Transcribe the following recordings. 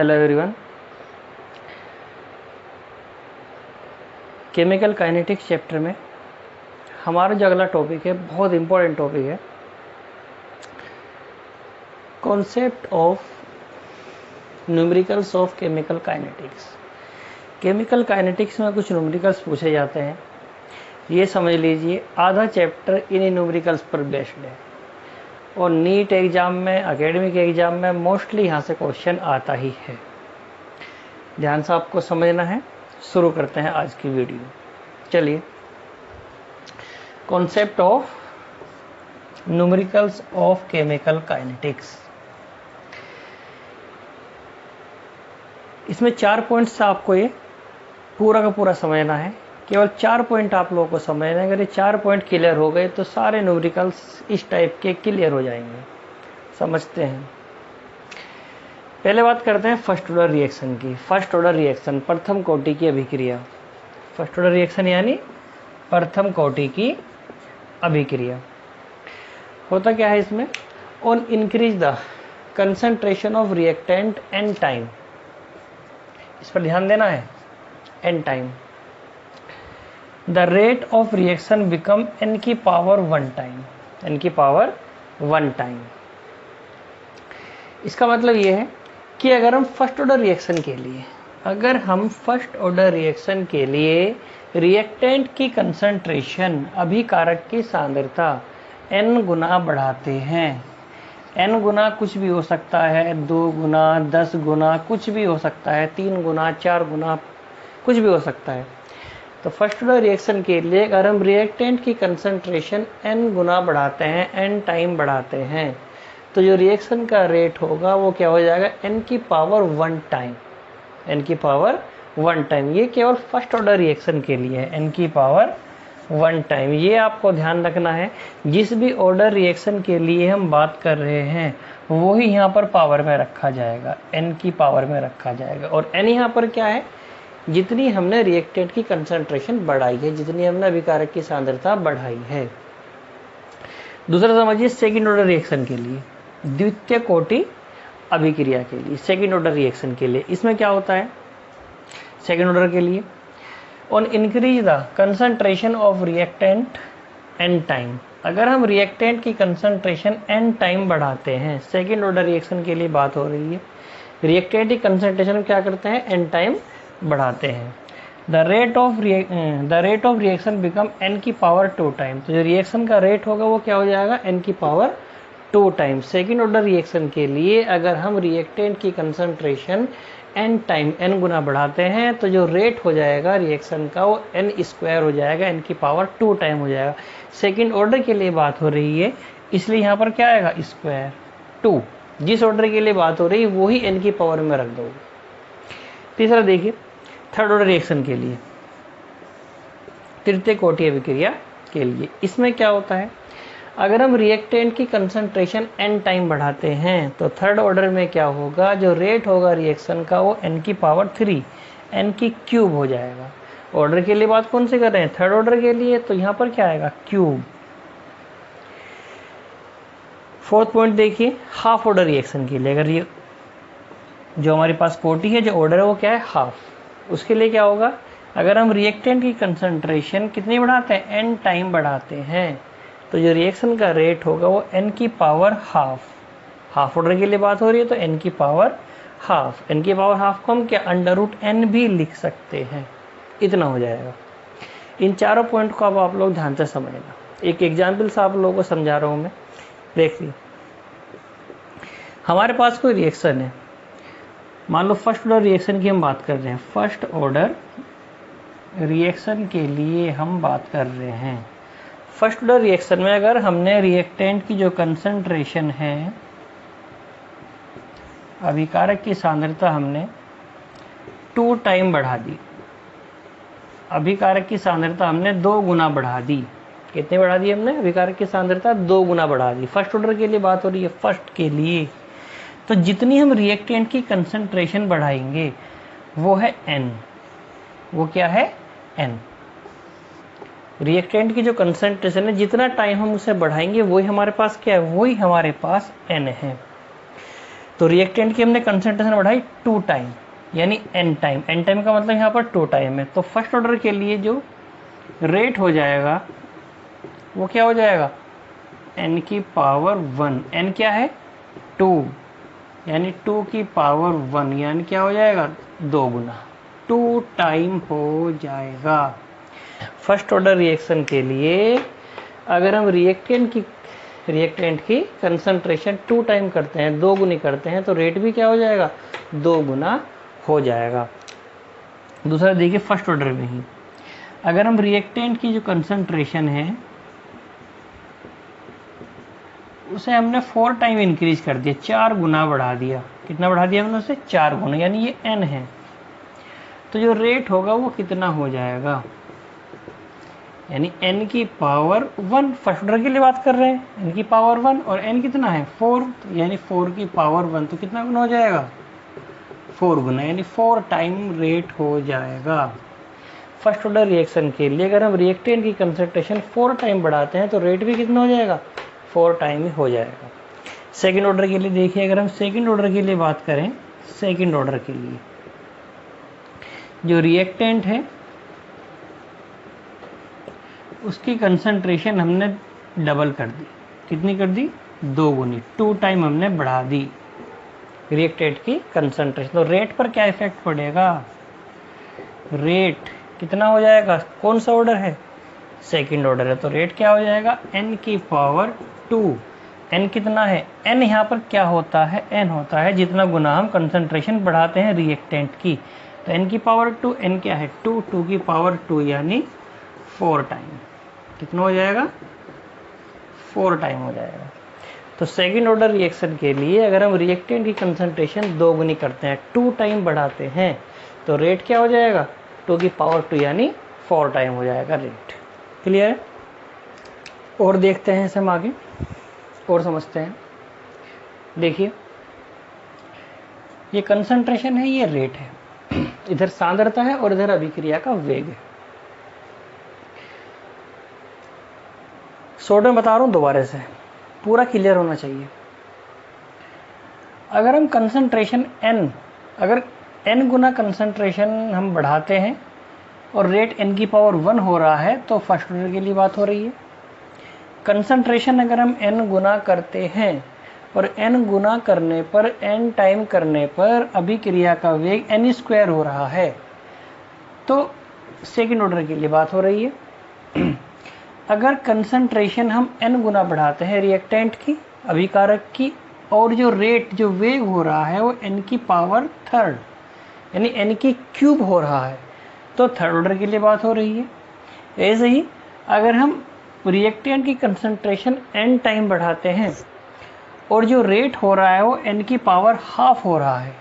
Hello everyone. Chemical kinetics chapter में हमारा जो अगला टॉपिक है बहुत इम्पोर्टेंट टॉपिक है, concept of numericals of chemical kinetics. Chemical kinetics में कुछ न्यूमेरिकल्स पूछे जाते हैं, ये समझ लीजिए आधा चैप्टर इन न्यूमेरिकल्स पर बेस्ड है और नीट एग्ज़ाम में, एकेडमिक एग्ज़ाम में मोस्टली यहाँ से क्वेश्चन आता ही है। ध्यान से आपको समझना है। शुरू करते हैं आज की वीडियो। चलिए, concept of numericals of chemical kinetics. इसमें 4 पॉइंट्स आपको ये पूरा का पूरा समझना है। केवल 4 पॉइंट आप लोगों को समझना है। अगर ये 4 पॉइंट क्लियर हो गए तो सारे न्यूमेरिकल्स इस टाइप के क्लियर हो जाएंगे। समझते हैं। पहले बात करते हैं फर्स्ट ऑर्डर रिएक्शन की। फर्स्ट ऑर्डर रिएक्शन, प्रथम कोटि की अभिक्रिया। फर्स्ट ऑर्डर रिएक्शन यानी प्रथम कोटि की अभिक्रिया। होता क्या है इसमें? On increase the concentration of reactant and time, इस पर ध्यान देना है। And time, the rate of reaction become n की पावर 1 टाइम। n की पावर 1 टाइम। इसका मतलब ये है कि अगर हम फर्स्ट ऑर्डर रिएक्शन के लिए रिएक्टेंट की कंसंट्रेशन, अभिकारक की सांद्रता n गुना बढ़ाते हैं, n गुना कुछ भी हो सकता है, 2 गुना, 10 गुना, कुछ भी हो सकता है, 3 गुना, 4 गुना, कुछ भी हो सकता है। तो फर्स्ट ऑर्डर रिएक्शन के लिए अगर हम रिएक्टेंट की कंसंट्रेशन n गुना बढ़ाते हैं, n टाइम बढ़ाते हैं, तो जो रिएक्शन का रेट होगा वो क्या हो जाएगा? n की पावर 1 टाइम। n की पावर 1 टाइम। ये केवल फर्स्ट ऑर्डर रिएक्शन के लिए है, n की पावर 1 टाइम। ये आपको ध्यान रखना है। जिस भी ऑर्डर रिएक्शन के लिए हम बात कर रहे हैं वही यहाँ पर पावर में रखा जाएगा, n की पावर में रखा जाएगा। और n यहाँ पर क्या है? जितनी हमने रिएक्टेंट की कंसंट्रेशन बढ़ाई है, जितनी हमने अभिकारक की सांद्रता बढ़ाई है। दूसरा समझिए, सेकंड ऑर्डर रिएक्शन के लिए, द्वितीय कोटि अभिक्रिया के लिए, सेकंड ऑर्डर रिएक्शन के लिए इसमें क्या होता है? सेकंड ऑर्डर के लिए on increase the concentration of reactant and time. अगर हम रिएक्टेंट की कंसंट्रेशन एंड टाइम बढ़ाते हैं, सेकंड ऑर्डर रिएक्शन के लिए बात हो रही है, रिएक्टेंट की कंसंट्रेशन क्या करते हैं? एंड टाइम बढ़ाते हैं। The rate of reaction become n की पावर 2 टाइम। तो जो रिएक्शन का रेट होगा वो क्या हो जाएगा? n की power 2 time. Second order reaction के लिए अगर हम रिएक्टेंट की कंसंट्रेशन n टाइम, n गुना बढ़ाते हैं, तो जो रेट हो जाएगा रिएक्शन का वो n स्क्वायर हो जाएगा, n की पावर 2 टाइम हो जाएगा। सेकेंड ऑर्डर के लिए बात हो रही है, इसलिए यहाँ पर क्या आएगा? स्क्वायर 2। जिस ऑर्डर के लिए बात हो रही है वही n की पावर में रख दो। तीसरा देखिए, थर्ड ऑर्डर रिएक्शन के लिए, तृतीय कोटि अभिक्रिया के लिए, इसमें क्या होता है? अगर हम रिएक्टेंट की कंसंट्रेशन n टाइम बढ़ाते हैं तो थर्ड ऑर्डर में क्या होगा? जो रेट होगा रिएक्शन का वो n की पावर 3, n की क्यूब हो जाएगा। ऑर्डर के लिए बात कौन से कर रहे हैं? थर्ड ऑर्डर के लिए। तो यहाँ पर क्या आएगा? क्यूब। फोर्थ पॉइंट देखिए, हाफ ऑर्डर रिएक्शन के लिए, अगर ये जो हमारे पास कोटि है, जो ऑर्डर है वो क्या है? हाफ। उसके लिए क्या होगा? अगर हम रिएक्टेंट की कंसंट्रेशन कितनी बढ़ाते हैं? n टाइम बढ़ाते हैं, तो जो रिएक्शन का रेट होगा वो n की पावर हाफ। हाफ ऑर्डर के लिए बात हो रही है तो n की पावर हाफ। n की पावर हाफ को हम क्या √n भी लिख सकते हैं। इतना हो जाएगा। इन चारों पॉइंट को अब आप लोग ध्यान से समझना। एक एग्जाम्पल से आप लोगों को समझा रहा हूँ मैं। देखिए, हमारे पास कोई रिएक्शन है, मान लो फर्स्ट ऑर्डर रिएक्शन की हम बात कर रहे हैं। फर्स्ट ऑर्डर रिएक्शन के लिए हम बात कर रहे हैं। फर्स्ट ऑर्डर रिएक्शन में अगर हमने रिएक्टेंट की जो कंसंट्रेशन है, अभिकारक की सांद्रता हमने 2 टाइम बढ़ा दी, अभिकारक की सांद्रता हमने 2 गुना बढ़ा दी। कितने बढ़ा दी हमने? अभिकारक की सांद्रता 2 गुना बढ़ा दी। फर्स्ट ऑर्डर के लिए बात हो रही है, फर्स्ट के लिए। तो जितनी हम रिएक्टेंट की कंसंट्रेशन बढ़ाएंगे वो है n। वो क्या है? n। रिएक्टेंट की जो कंसंट्रेशन है, जितना टाइम हम उसे बढ़ाएंगे वही हमारे पास क्या है? वही हमारे पास n है। तो रिएक्टेंट की हमने कंसंट्रेशन बढ़ाई 2 टाइम यानी n टाइम। n टाइम का मतलब यहाँ पर 2 टाइम है। तो फर्स्ट ऑर्डर के लिए जो रेट हो जाएगा वो क्या हो जाएगा, n की पावर 1। n क्या है 2 यानी 2 की पावर 1 यानी क्या हो जाएगा 2 गुना, 2 टाइम हो जाएगा। फर्स्ट ऑर्डर रिएक्शन के लिए अगर हम रिएक्टेंट की कंसंट्रेशन 2 टाइम करते हैं, 2 गुनी करते हैं, तो रेट भी क्या हो जाएगा 2 गुना हो जाएगा। दूसरा देखिए फर्स्ट ऑर्डर में ही अगर हम रिएक्टेंट की जो कंसंट्रेशन है उसे हमने 4 टाइम इंक्रीज कर दिया, 4 गुना बढ़ा दिया। कितना बढ़ा दिया हमने उसे 4 गुना, यानी ये n है। तो जो रेट होगा वो कितना हो जाएगा, यानी n की पावर 1। फर्स्ट ऑर्डर के लिए बात कर रहे हैं, n की पावर 1 और n कितना है 4, यानी 4 की पावर 1 तो कितना गुना हो जाएगा 4 गुना, यानी 4 टाइम रेट हो जाएगा। फर्स्ट ऑर्डर रिएक्शन के लिए अगर हम रिएक्टेंट की कंसंट्रेशन 4 टाइम बढ़ाते हैं तो रेट भी कितना हो जाएगा 4 टाइम ही हो जाएगा। सेकंड ऑर्डर के लिए देखिए, अगर हम सेकंड ऑर्डर के लिए बात करें, सेकंड ऑर्डर के लिए जो रिएक्टेंट है उसकी कंसंट्रेशन हमने डबल कर दी। कितनी कर दी 2 गुनी, 2 टाइम हमने बढ़ा दी रिएक्टेंट की कंसंट्रेशन। तो रेट पर क्या इफेक्ट पड़ेगा, रेट कितना हो जाएगा, कौन सा ऑर्डर है सेकंड ऑर्डर है, तो रेट क्या हो जाएगा n की पावर 2। n कितना है, n यहाँ पर क्या होता है, n होता है जितना गुना हम कंसंट्रेशन बढ़ाते हैं रिएक्टेंट की। तो n की पावर 2, n क्या है 2, 2 की पावर 2 यानी 4 टाइम। कितना हो जाएगा 4 टाइम हो जाएगा। तो सेकंड ऑर्डर रिएक्शन के लिए अगर हम रिएक्टेंट की कंसंट्रेशन 2 गुनी करते हैं, 2 टाइम बढ़ाते हैं, तो रेट क्या हो जाएगा 2 की पावर 2 यानी 4 टाइम हो जाएगा रेट। क्लियर है। और देखते हैं इसे हम आगे और समझते हैं। देखिए ये कंसंट्रेशन है, ये रेट है, इधर सांद्रता है और इधर अभिक्रिया का वेग है। शॉर्ट में बता रहा हूं दोबारा से, पूरा क्लियर होना चाहिए। अगर हम कंसंट्रेशन n, अगर n गुना कंसंट्रेशन हम बढ़ाते हैं और रेट n की पावर 1 हो रहा है तो फर्स्ट ऑर्डर के लिए बात हो रही है। कंसंट्रेशन अगर हम n गुना करते हैं और n गुना करने पर n टाइम करने पर अभिक्रिया का वेग n² हो रहा है, तो सेकंड ऑर्डर के लिए बात हो रही है। अगर कंसंट्रेशन हम n गुना बढ़ाते हैं रिएक्टेंट की, अभिकारक की, और जो रेट जो वेग हो रहा है वो n की पावर 3 यानी n की क्यूब हो रहा है, तो थर्ड ऑर्डर के लिए बात हो रही है। ऐसे ही अगर हम रिएक्टेंट की कंसंट्रेशन n टाइम बढ़ाते हैं और जो रेट हो रहा है वो n की पावर हाफ हो रहा है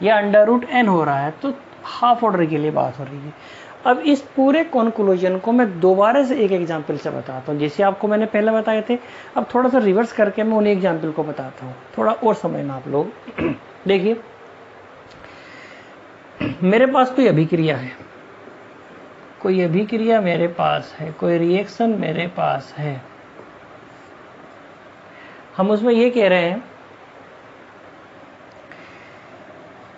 या √n हो रहा है, तो हाफ ऑर्डर के लिए बात हो रही है। अब इस पूरे कंक्लूजन को मैं दोबारा से एक एग्जांपल से बताता हूँ, जैसे आपको मैंने पहले बताए थे। अब थोड़ा सा रिवर्स करके मैं उन्हीं एग्जांपल को बताता हूँ, थोड़ा और समझना आप लोग। देखिए मेरे पास कोई अभिक्रिया है, कोई अभिक्रिया मेरे पास है, कोई रिएक्शन मेरे पास है। हम उसमें ये कह रहे हैं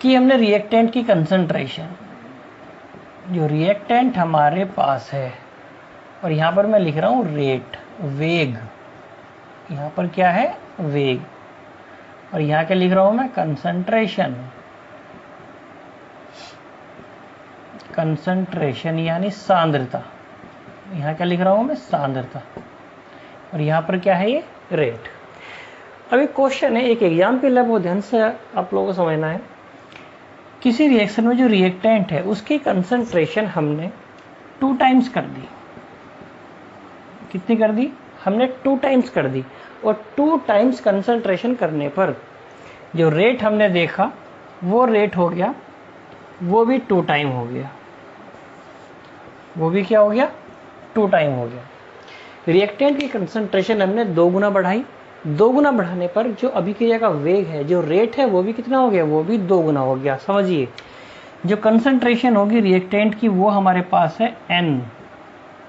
कि हमने रिएक्टेंट की कंसंट्रेशन, जो रिएक्टेंट हमारे पास है, और यहां पर मैं लिख रहा हूं रेट, वेग, यहां पर क्या है वेग, और यहां क्या लिख रहा हूं मैं कंसंट्रेशन, कंसंट्रेशन यानी सांद्रता, यहां क्या लिख रहा हूं मैं सांद्रता, और यहां पर क्या है ये रेट। अब एक क्वेश्चन है, एक एग्जाम्पल है, वो ध्यान से आप लोगों को समझना है। किसी रिएक्शन में जो रिएक्टेंट है उसकी कंसंट्रेशन हमने 2 टाइम्स कर दी। कितनी कर दी हमने 2 टाइम्स कर दी, और 2 टाइम्स कंसंट्रेशन करने पर जो रेट हमने देखा वो रेट हो गया, वो भी 2 टाइम हो गया, वो भी क्या हो गया 2 टाइम हो गया। रिएक्टेंट की कंसंट्रेशन हमने 2 गुना बढ़ाई, 2 गुना बढ़ाने पर जो अभिक्रिया का वेग है, जो रेट है, वो भी कितना हो गया, वो भी 2 गुना हो गया। समझिए जो कंसंट्रेशन होगी रिएक्टेंट की वो हमारे पास है n,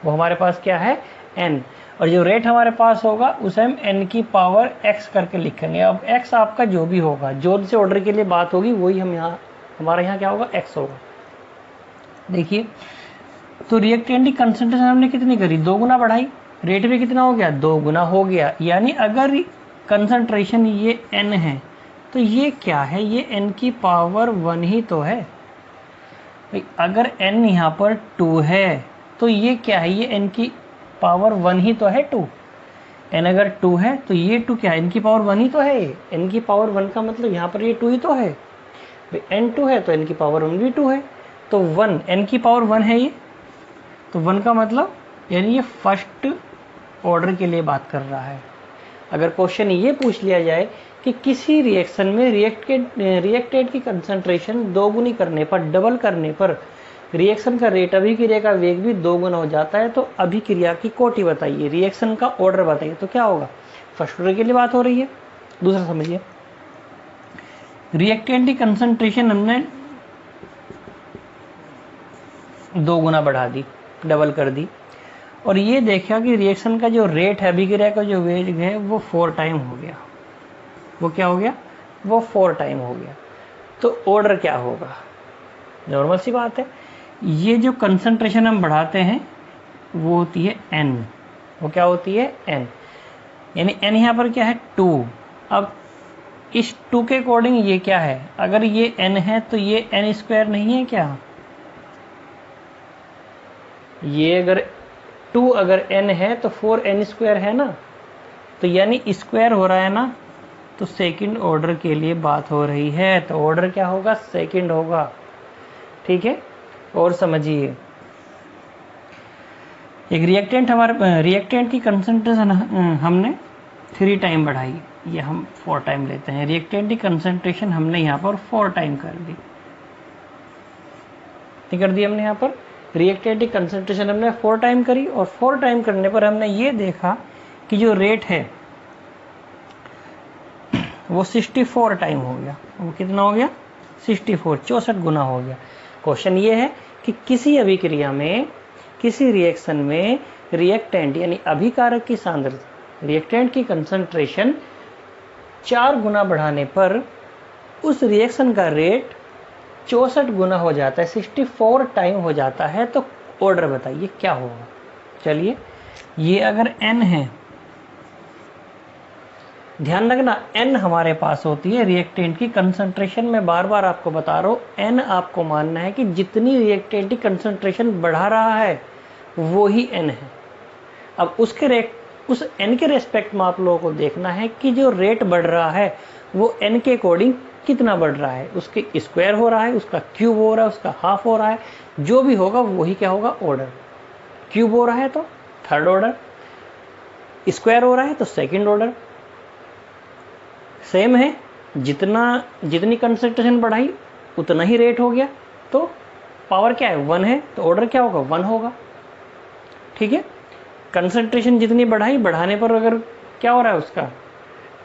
वो हमारे पास क्या है n, और जो रेट हमारे पास होगा उसे हम n की पावर x करके लिखेंगे। अब x आपका जो भी होगा, जो से ऑर्डर के लिए बात होगी वही हम यहाँ, हमारा यहाँ क्या होगा, x होगा। देखिए तो रिएक्टेंट की कंसंट्रेशन हमने कितनी करी, 2 गुना बढ़ाई, रेट भी कितना हो गया, 2 गुना हो गया। यानी अगर कंसंट्रेशन ये n है तो ये क्या है, ये n की पावर 1 ही तो है भाई। अगर n यहाँ पर 2 है तो ये क्या है, ये n की पावर 1 ही तो है 2। n अगर 2 है तो ये 2 क्या है, n की पावर 1 ही तो है। n की पावर 1 का मतलब यहाँ पर ये 2 ही तो है भाई। n 2 है तो n की पावर 1 भी 2 है, तो 1 n की पावर 1 है ये, तो 1 का मतलब यानी ये फर्स्ट ऑर्डर के लिए बात कर रहा है। अगर क्वेश्चन ये पूछ लिया जाए कि किसी रिएक्शन में रिएक्टेंट की कंसंट्रेशन 2 गुनी करने पर, डबल करने पर रिएक्शन का रेट, अभिक्रिया का वेग भी 2 गुना हो जाता है, तो अभिक्रिया की कोटि बताइए, रिएक्शन का ऑर्डर बताइए, तो क्या होगा, फर्स्ट ऑर्डर के लिए बात हो रही है। दूसरा समझिए, रिएक्टेंट की कंसंट्रेशन हमने 2 गुना बढ़ा दी, डबल कर दी, और ये देखा कि रिएक्शन का जो रेट है, अभिक्रिया का जो वेग है वो 4 टाइम हो गया। वो क्या हो गया, वो 4 टाइम हो गया। तो ऑर्डर क्या होगा, नॉर्मल सी बात है, ये जो कंसंट्रेशन हम बढ़ाते हैं वो होती है n। वो क्या होती है, n, यानी n यहाँ पर क्या है, 2। अब इस 2 के अकॉर्डिंग ये क्या है, अगर ये n है तो ये n स्क्वायर नहीं है क्या, ये अगर 2 अगर n है तो 4n स्क्वायर है ना, तो यानी स्क्वायर हो रहा है ना, तो सेकंड ऑर्डर के लिए बात हो रही है, तो ऑर्डर क्या होगा, सेकंड होगा। ठीक है, और समझिए, एक रिएक्टेंट की कंसंट्रेशन हमने 3 टाइम बढ़ाई, ये हम 4 टाइम लेते हैं। रिएक्टेंट की कंसंट्रेशन हमने यहाँ पर 4 टाइम कर दी, कर दी हमने यहाँ पर रिएक्टेंट की कंसंट्रेशन हमने 4 टाइम करी, और 4 टाइम करने पर हमने ये देखा कि जो रेट है वो 64 टाइम हो गया। वो कितना हो गया, 64, 64 गुना हो गया। क्वेश्चन ये है कि किसी अभिक्रिया में, किसी रिएक्शन में रिएक्टेंट यानी अभिकारक की सांद्रता, रिएक्टेंट की कंसंट्रेशन 4 गुना बढ़ाने पर उस रिएक्शन का रेट 64 गुना हो जाता है, 64 टाइम हो जाता है, तो ऑर्डर बताइए क्या होगा। चलिए, ये अगर n है, ध्यान रखना n हमारे पास होती है रिएक्टेंट की कंसंट्रेशन। में बार बार आपको बता रहा हूं, n आपको मानना है कि जितनी रिएक्टेंट की कंसंट्रेशन बढ़ा रहा है वो ही n है। अब उस n के रेस्पेक्ट में आप लोगों को देखना है कि जो रेट बढ़ रहा है वो n के अकॉर्डिंग कितना बढ़ रहा है, उसके स्क्वायर हो रहा है, उसका क्यूब हो रहा है, उसका हाफ हो रहा है, जो भी होगा वही क्या होगा, ऑर्डर। क्यूब हो रहा है तो थर्ड ऑर्डर, स्क्वायर हो रहा है तो सेकंड ऑर्डर। सेम है, जितनी कंसंट्रेशन बढ़ाई उतना ही रेट हो गया, तो पावर क्या है, 1 है, तो ऑर्डर क्या होगा, 1 होगा। ठीक है, कंसंट्रेशन जितनी बढ़ाई, बढ़ाने पर अगर क्या हो रहा है, उसका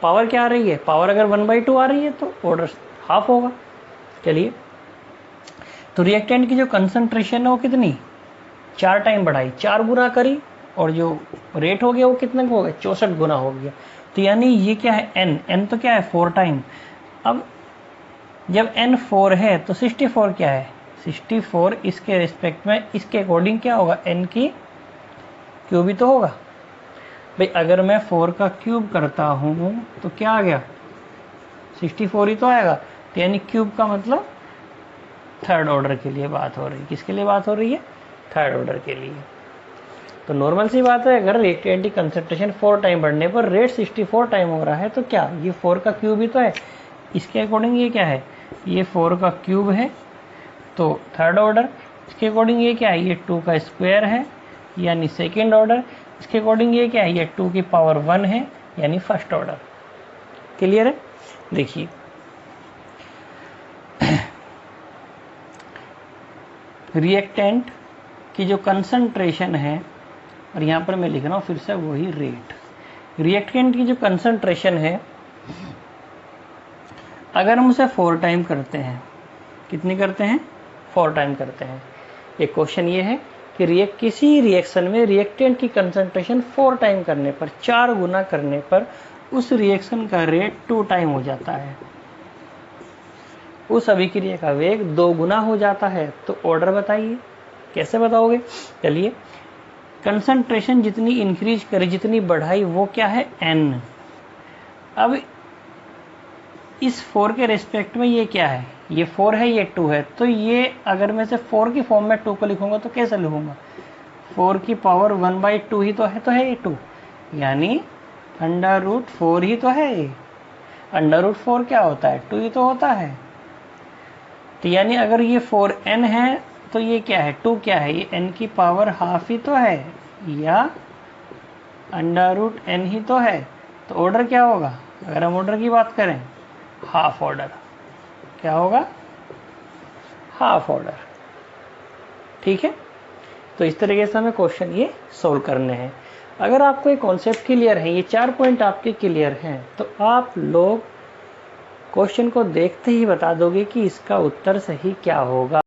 पावर क्या आ रही है, पावर अगर 1/2 आ रही है तो ऑर्डर हाफ होगा। चलिए, तो रिएक्टेंट की जो कंसंट्रेशन है वो कितनी, 4 टाइम बढ़ाई, 4 गुना करी, और जो रेट हो गया वो कितना हो गया, 64 गुना हो गया। तो यानी ये क्या है, n तो क्या है, 4 टाइम। अब जब n 4 है तो 64 क्या है, 64 इसके रिस्पेक्ट में, इसके अकॉर्डिंग क्या होगा, n की क्यूब ही तो होगा भाई। अगर मैं 4 का क्यूब करता हूँ तो क्या आ गया, 64 ही तो आएगा। तो यानी क्यूब का मतलब थर्ड ऑर्डर के लिए बात हो रही है। किसके लिए बात हो रही है, थर्ड ऑर्डर के लिए। तो नॉर्मल सी बात है, अगर रिएक्टेंट की कंसंट्रेशन 4 टाइम बढ़ने पर रेट 64 टाइम हो रहा है, तो क्या ये 4 का क्यूब ही तो है। इसके अकॉर्डिंग ये क्या है, ये 4 का क्यूब है, तो थर्ड ऑर्डर। इसके अकॉर्डिंग ये क्या है, ये 2 का स्क्वायर है, यानी सेकेंड ऑर्डर। इसके अकॉर्डिंग ये क्या है, ये 2 की पावर 1 है, यानी फर्स्ट ऑर्डर। क्लियर है। देखिए, रिएक्टेंट की जो कंसंट्रेशन है, और यहाँ पर मैं लिख रहा हूँ फिर से वही रेट, रिएक्टेंट की जो कंसंट्रेशन है, अगर हम उसे 4 टाइम करते हैं, कितनी करते हैं, 4 टाइम करते हैं। एक क्वेश्चन ये है कि किसी रिएक्शन में रिएक्टेंट की कंसंट्रेशन 4 टाइम करने पर, 4 गुना करने पर उस रिएक्शन का रेट 2 टाइम हो जाता है, उस अभिक्रिया का वेग 2 गुना हो जाता है। तो ऑर्डर बताइए, कैसे बताओगे? चलिए, कंसंट्रेशन जितनी इंक्रीज करी, जितनी बढ़ाई, वो क्या है? n। अब इस 4 के रेस्पेक्ट में ये क्या है? ये 4 है, ये 2 है। तो ये अगर मैं से 4 की फॉर्म में 2 को लिखूंगा तो कैसे लिखूंगा? 4 की पावर 1/2 ही तो है ये 2, यानी √4 ही तो है ये। √4 क्या होता है? 2 ही तो होता है। तो यानी अगर ये 4n है तो ये क्या है? 2 क्या है? ये n की पावर हाफ ही तो है, या √n ही तो है। तो ऑर्डर क्या होगा? अगर हम ऑर्डर की बात करें, हाफ ऑर्डर। क्या होगा? Half order. ठीक है, तो इस तरीके से हमें क्वेश्चन ये सोल्व करने हैं। अगर आपको ये कॉन्सेप्ट क्लियर है, ये 4 पॉइंट आपके क्लियर हैं, तो आप लोग क्वेश्चन को देखते ही बता दोगे कि इसका उत्तर सही क्या होगा।